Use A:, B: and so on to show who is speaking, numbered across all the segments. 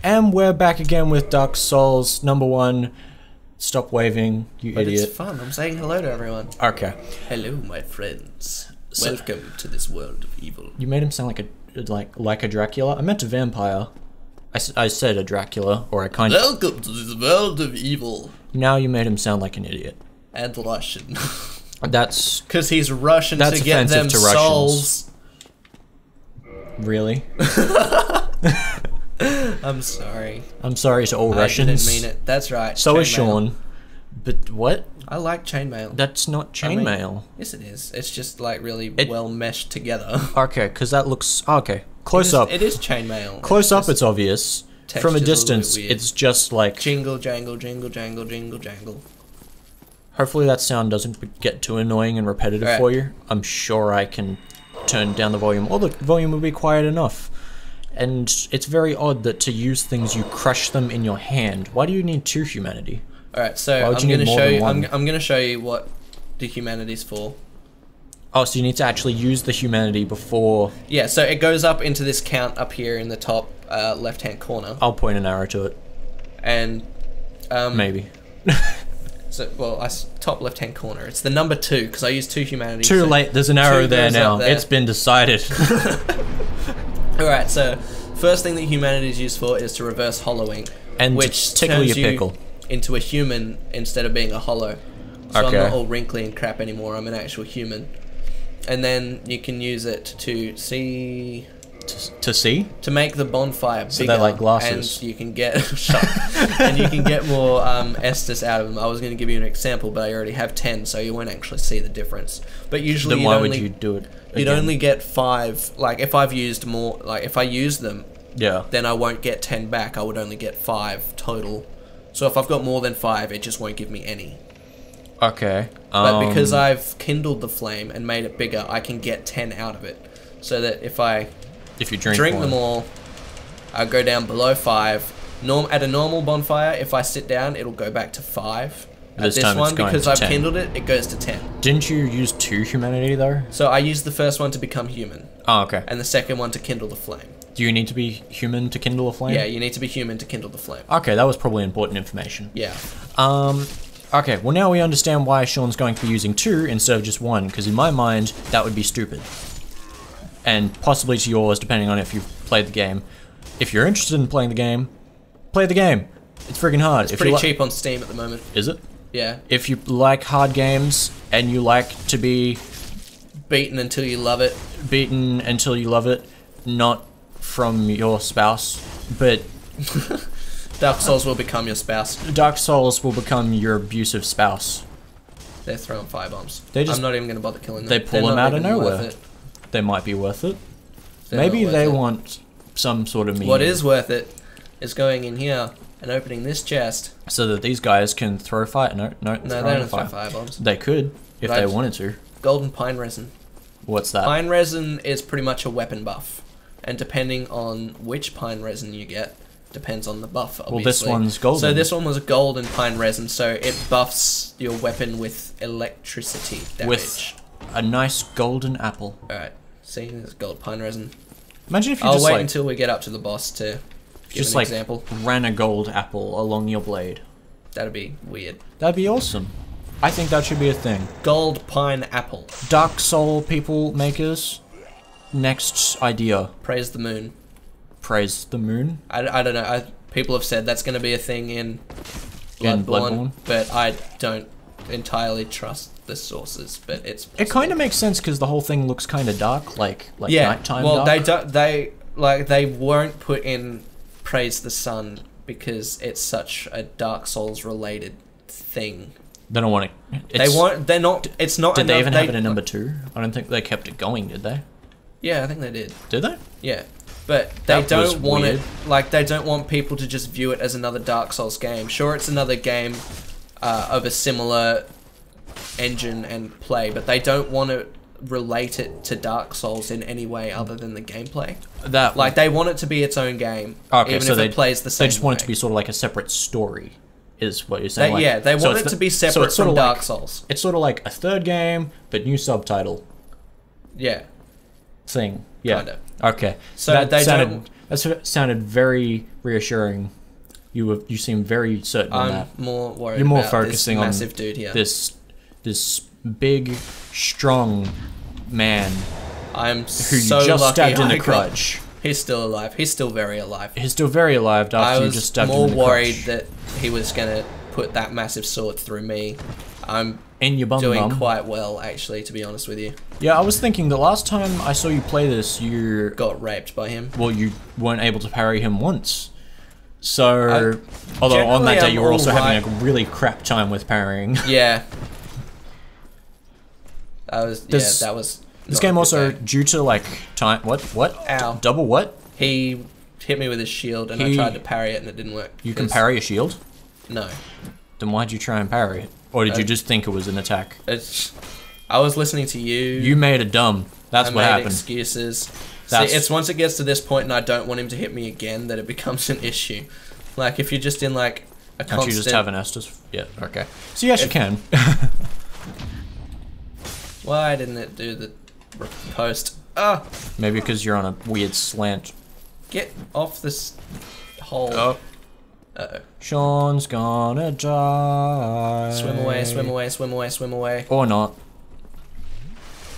A: And we're back again with Dark Souls #1. Stop waving, you
B: but
A: idiot.
B: It's fun. I'm saying hello to everyone.
A: Okay.
B: Hello, my friends. Welcome to this world of evil.
A: You made him sound like a Dracula. I meant a vampire. I said a Dracula, or I kind of.
B: Welcome to this world of evil.
A: Now you made him sound like an idiot.
B: And Russian.
A: That's
B: because he's Russian
A: that's
B: to get them
A: to
B: souls.
A: Really?
B: I'm sorry.
A: I'm sorry to all Russians.
B: I didn't mean it. That's right.
A: So is Sean. But what?
B: I like chainmail.
A: That's not chainmail.
B: Yes, it is. It's just like really well meshed together.
A: Okay, because that looks okay. Close up.
B: It is chainmail.
A: Close up, it's obvious. From a distance, it's just like
B: jingle, jangle, jingle, jangle, jingle, jangle.
A: Hopefully that sound doesn't get too annoying and repetitive for you. I'm sure I can turn down the volume, or the volume will be quiet enough. And it's very odd that to use things you crush them in your hand. Why do you need 2 humanity?
B: Alright, so I'm gonna show you I'm gonna show you what the humanity's for.
A: Oh, so you need to actually use the humanity before.
B: Yeah, so it goes up into this count up here in the top left hand corner.
A: I'll point an arrow to it.
B: And
A: maybe.
B: So, well, top left-hand corner. It's the number 2 because I use 2 humanity.
A: Too late. There's an arrow there now. It's been decided.
B: All right. So, first thing that humanity is used for is to reverse hollowing,
A: and
B: which
A: tickle
B: turns
A: your pickle
B: into a human instead of being a hollow. So I'm not all wrinkly and crap anymore. I'm an actual human. And then you can use it to see.
A: To see?
B: To make the bonfire bigger.
A: So they're like glasses.
B: And you can get and you can get more Estus out of them. I was going to give you an example, but I already have 10, so you won't actually see the difference. But usually,
A: then why would you do it again?
B: You'd only get 5. Like if I've used more, like if I use them,
A: yeah,
B: then I won't get 10 back. I would only get 5 total. So if I've got more than 5, it just won't give me any.
A: Okay.
B: But because I've kindled the flame and made it bigger, I can get 10 out of it. So that if you drink them all, I'll go down below 5. At a normal bonfire, if I sit down, it'll go back to 5. At this one, because I've kindled it, it goes to 10.
A: Didn't you use 2 humanity though?
B: So I used the first one to become human.
A: Oh, okay.
B: And the second one to kindle the flame.
A: Do you need to be human to kindle a flame?
B: Yeah, you need to be human to kindle the flame.
A: Okay, that was probably important information.
B: Yeah.
A: Okay, well now we understand why Sean's going to be using 2 instead of just 1, because in my mind, that would be stupid. And possibly to yours, depending on if you've played the game. If you're interested in playing the game, play the game. It's freaking hard.
B: It's pretty cheap on Steam at the moment.
A: Is it?
B: Yeah.
A: If you like hard games, and you like to be...
B: beaten until you love it.
A: Beaten until you love it. Not from your spouse, but...
B: Dark Souls will become your spouse.
A: Dark Souls will become your abusive spouse.
B: They're throwing firebombs.
A: I'm
B: not even going to bother killing them.
A: They pull them out of nowhere. They might be worth it. Maybe they want some sort of meaning.
B: What is worth it is going in here and opening this chest.
A: So that these guys can throw fire. No,
B: they don't throw firebombs.
A: They could, if they wanted to.
B: Golden pine resin.
A: What's that?
B: Pine resin is pretty much a weapon buff. And depending on which pine resin you get, depends on the buff, obviously.
A: Well, this one's golden.
B: So this one was a golden pine resin, so it buffs your weapon with electricity damage.
A: With a nice golden apple.
B: Alright. See, there's gold pine resin.
A: Imagine if you
B: I'll wait until we get up to the boss to give an example.
A: Ran a gold apple along your blade.
B: That'd be weird.
A: That'd be awesome. I think that should be a thing.
B: Gold pine apple.
A: Dark Soul people makers. Next idea.
B: Praise the moon.
A: Praise the moon?
B: I don't know. People have said that's going to be a thing in Bloodborne, but I don't entirely trust the sources, but it's possible.
A: It kind of makes sense because the whole thing looks kind of dark, like nighttime.
B: Well,
A: dark.
B: they won't put in praise the sun because it's such a Dark Souls related thing.
A: They don't want to.
B: They won't. They're not. It's not.
A: Did they even have it in number 2? I don't think they kept it going, did they?
B: Yeah, I think they did.
A: Did they?
B: Yeah, but they don't want it. Like they don't want people to just view it as another Dark Souls game. Sure, it's another game of a similar engine and play, but they don't want to relate it to Dark Souls in any way other than the gameplay. They want it to be its own game, even if it plays the same.
A: They just want it to be sort of like a separate story, is what you're saying.
B: They want it to be separate from Dark Souls.
A: It's sort of like a third game, but new subtitle.
B: Yeah.
A: Thing. Yeah.
B: Kinda.
A: Okay.
B: So they don't
A: That sounded very reassuring. You seem very certain on that.
B: I'm more worried
A: You're more
B: about
A: focusing
B: this
A: on
B: massive dude here.
A: This big, strong man
B: I'm
A: who
B: so
A: you just
B: lucky
A: stabbed in
B: I
A: the
B: got-
A: crotch.
B: He's still alive. He's still very alive.
A: He's still very alive after you just stabbed him in the
B: I was more worried
A: crotch.
B: that he was gonna put that massive sword through me. I'm
A: In your bum
B: doing
A: bum.
B: quite well, actually, to be honest with you.
A: Yeah, I was thinking the last time I saw you play this, you
B: Got raped by him.
A: well, you weren't able to parry him once. So, although on that
B: generally
A: day
B: I'm
A: you were also having
B: alright.
A: a really crap time with parrying.
B: Yeah. That was.
A: This
B: not a
A: game
B: good
A: also,
B: day.
A: due to like time, what?
B: Ow.
A: Double what?
B: He hit me with his shield, and I tried to parry it, and it didn't work.
A: You can
B: 'cause-
A: parry a shield?
B: No.
A: Then why'd you try and parry it? Or did you just think it was an attack?
B: I was listening to you.
A: You made a dumb. That's
B: I
A: what
B: made
A: happened.
B: excuses.
A: That's-
B: See, it's once it gets to this point and I don't want him to hit me again that it becomes an issue. Like, if you're just in, like, a
A: Can't
B: constant...
A: you just have an Estus? Yeah, okay. So yes, you can.
B: Why didn't it do the post? Ah!
A: Maybe because you're on a weird slant.
B: Get off this hole.
A: Oh.
B: Uh-oh.
A: Sean's gonna die.
B: Swim away, swim away, swim away, swim away.
A: Or not.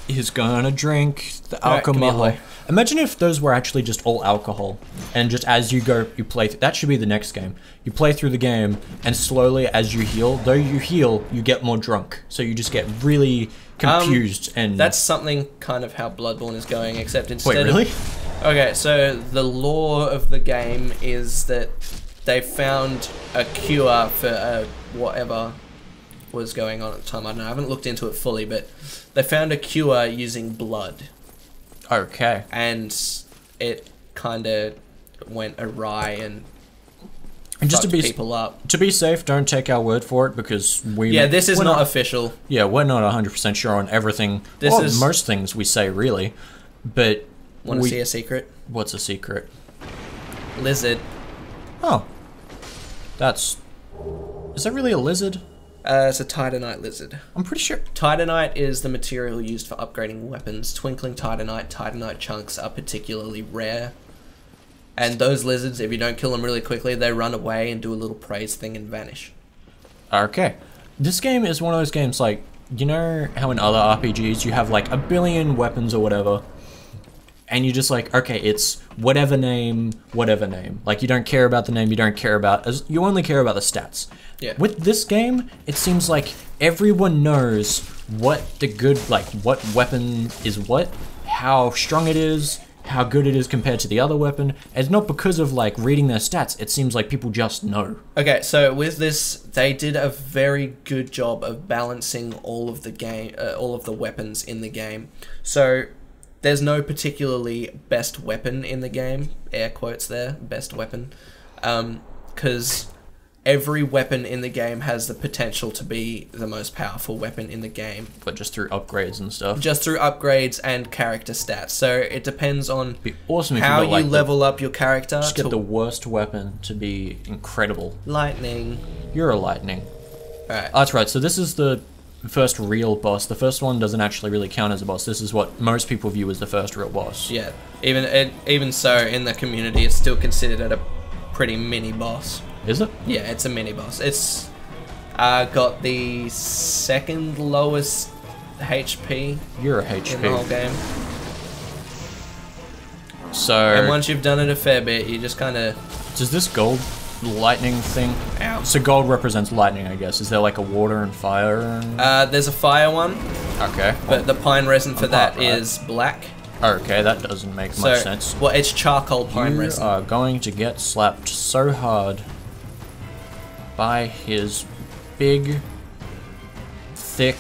A: He's gonna drink the
B: Alright, give me a
A: alcohol.
B: light.
A: Imagine if those were actually just all alcohol, and just as you go, you play. That should be the next game. You play through the game, and slowly as you heal, though you heal, you get more drunk. So you just get really confused and.
B: That's something kind of how Bloodborne is going, except instead
A: wait, really?
B: Okay, so the lore of the game is that they found a cure for whatever was going on at the time. I don't know, I haven't looked into it fully, but they found a cure using blood.
A: Okay.
B: And it kind of went awry and
A: just to
B: fucked
A: be
B: people up.
A: To be safe, don't take our word for it because
B: Yeah, this is not official.
A: Yeah, we're not 100% sure on everything.
B: This is
A: most things we say really, but
B: want to see a secret?
A: What's a secret?
B: Lizard.
A: Oh, is that really a lizard?
B: It's a Titanite lizard.
A: I'm pretty sure.
B: Titanite is the material used for upgrading weapons. Twinkling Titanite chunks are particularly rare. And those lizards, if you don't kill them really quickly, they run away and do a little praise thing and vanish.
A: Okay. This game is one of those games like, you know how in other RPGs you have like a billion weapons or whatever, and you're just like, okay, it's whatever name. Like you don't care about the name, you don't care about, you only care about the stats.
B: Yeah.
A: With this game, it seems like everyone knows what what weapon is what, how strong it is, how good it is compared to the other weapon. It's not because of like reading their stats, it seems like people just know.
B: Okay, so with this, they did a very good job of balancing all of the weapons in the game. So there's no particularly best weapon in the game, air quotes there, best weapon, because every weapon in the game has the potential to be the most powerful weapon in the game.
A: But just through upgrades and stuff.
B: Just through upgrades and character stats. So it depends on
A: It'd be awesome if
B: how
A: you, got, like,
B: you level up your character.
A: just get the worst weapon to be incredible.
B: Lightning.
A: You're a lightning.
B: Alright.
A: That's right, so this is the first real boss. The first one doesn't actually really count as a boss. This is what most people view as the first real boss.
B: Yeah. Even so, in the community, it's still considered a pretty mini boss.
A: Is it?
B: Yeah, it's a mini boss. It's got the second lowest HP
A: You're a HP.
B: in the whole game.
A: So,
B: And once you've done it a fair bit, you just kind of...
A: does this gold lightning thing...
B: Ow.
A: So gold represents lightning, I guess. Is there like a water and fire? And...
B: there's a fire one,
A: okay.
B: but the pine resin for that
A: right.
B: is black.
A: Okay, that doesn't make much sense.
B: Well, it's charcoal pine
A: You
B: resin.
A: are going to get slapped so hard by his big, thick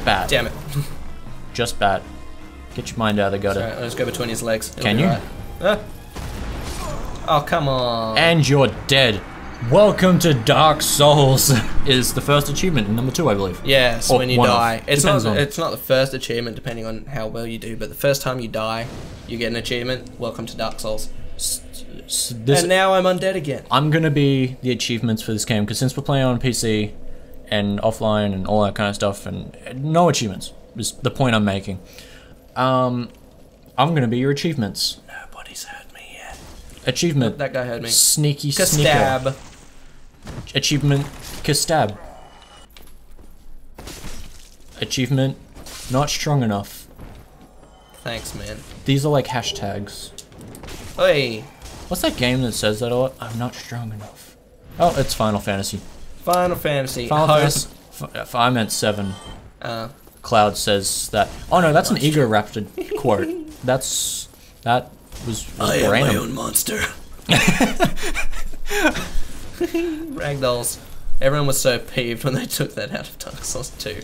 A: bat.
B: Damn it.
A: Just bat. Get your mind out of the gutter.
B: Sorry, I'll just go between his legs. It'll
A: Can
B: be
A: you?
B: alright. Oh, come on.
A: And you're dead. Welcome to Dark Souls is the first achievement, number 2, I believe.
B: Yes,
A: Or
B: when you
A: one of.
B: die. It's
A: Depends on-
B: not the first achievement, depending on how well you do, but the first time you die, you get an achievement. Welcome to Dark Souls. And now I'm undead again.
A: I'm gonna be the achievements for this game, because since we're playing on PC and offline and all that kind of stuff, and no achievements is the point I'm making. I'm gonna be your achievements.
B: Nobody he's heard me, yeah.
A: Achievement.
B: That guy heard me.
A: Sneaky
B: Stab.
A: sneaker. Achievement. Stab. Achievement. Not strong enough.
B: Thanks, man.
A: These are like hashtags.
B: Hey.
A: What's that game that says that a lot? I'm not strong enough. Oh, it's Final Fantasy.
B: Final Fantasy.
A: Final Fantasy. I meant 7. Cloud says that. Oh no, that's an Ego Raptor quote. That was
B: I am
A: random.
B: my own monster. Ragdolls. Everyone was so peeved when they took that out of Dark Souls 2.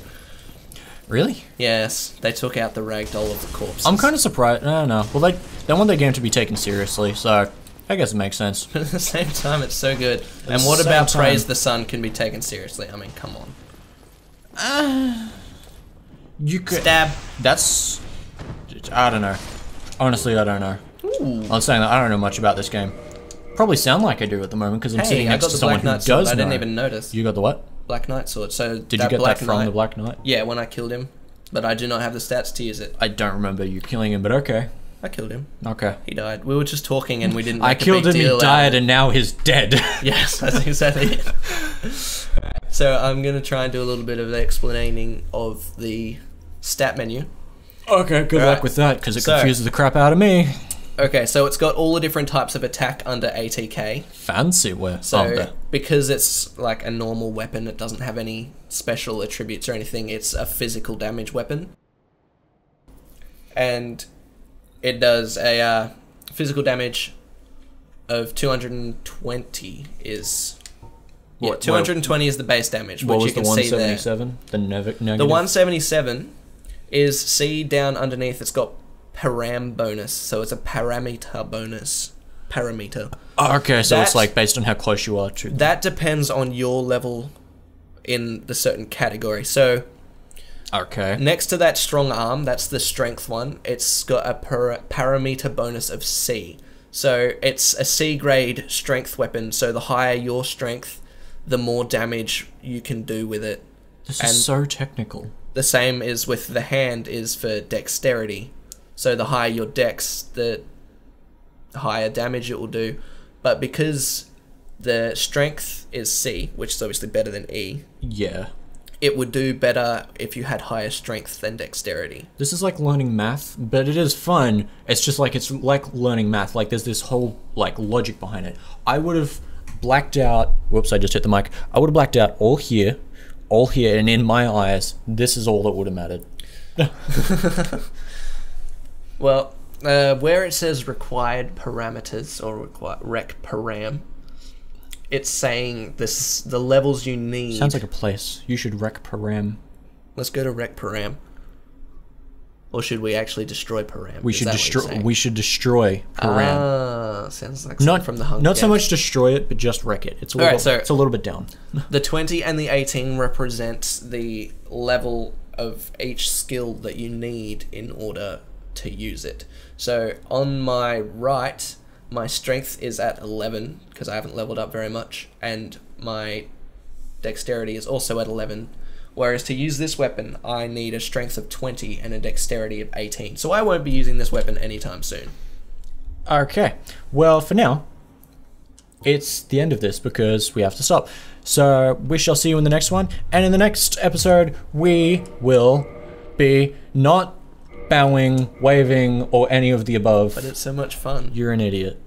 A: Really?
B: Yes, they took out the ragdoll of the corpses.
A: I'm kind of surprised. I don't know. Well, they want their game to be taken seriously, so I guess it makes sense.
B: But at the same time, it's so good. And what about Praise the Sun can be taken seriously? I mean, come on.
A: You could
B: Stab.
A: That's. I don't know. Honestly, I don't know.
B: Ooh.
A: I'm saying that I don't know much about this game. Probably sound like I do at the moment because I'm sitting next to someone who does know.
B: I didn't even notice.
A: You got the what?
B: Black Knight sword. So
A: did you get that from the Black Knight?
B: Yeah, when I killed him, but I do not have the stats to use it.
A: I don't remember you killing him, but okay.
B: I killed him.
A: Okay.
B: He died. We were just talking and we didn't.
A: I killed him. He died, and now he's dead.
B: Yes, that's exactly it. So I'm gonna try and do a little bit of explaining of the stat menu.
A: Okay, good luck with that because it confuses the crap out of me.
B: Okay, so it's got all the different types of attack under ATK.
A: Fancy where?
B: So, because it's like a normal weapon, it doesn't have any special attributes or anything, it's a physical damage weapon. And it does a physical damage of 220 is... Yeah, 220 is the base damage, which you can see there.
A: What was the 177? The negative?
B: The 177 is, see down underneath, it's got param bonus, so it's a parameter bonus. Parameter.
A: Oh, okay, so it's like based on how close you are to...
B: That depends on your level in the certain category. So,
A: okay.
B: Next to that strong arm, that's the strength one, it's got a parameter bonus of C. So it's a C grade strength weapon, so the higher your strength, the more damage you can do with it.
A: This is so technical.
B: The same is with the hand is for dexterity. So the higher your dex, the higher damage it will do. But because the strength is C, which is obviously better than E.
A: Yeah.
B: It would do better if you had higher strength than dexterity.
A: This is like learning math, but it is fun. It's just like, it's like learning math. Like there's this whole like logic behind it. I would have blacked out, whoops, I just hit the mic. I would have blacked out all here, and in my eyes, this is all that would have mattered.
B: Well, where it says required parameters or rec param, it's saying the levels you need.
A: Sounds like a place. You should rec param.
B: Let's go to rec param. Or should we actually destroy param?
A: We should destroy. We should destroy param.
B: Ah, sounds like something from the Hunger
A: Not so
B: Games.
A: much destroy it, but just wreck it. It's a little. It's a little bit down.
B: The 20 and the 18 represent the level of each skill that you need in order to use it. So on my right, my strength is at 11 because I haven't leveled up very much, and my dexterity is also at 11. Whereas to use this weapon, I need a strength of 20 and a dexterity of 18. So I won't be using this weapon anytime soon.
A: Okay. Well, for now, it's the end of this because we have to stop. So we shall see you in the next one. And in the next episode, we will be not bowing, waving, or any of the above.
B: But it's so much fun.
A: You're an idiot.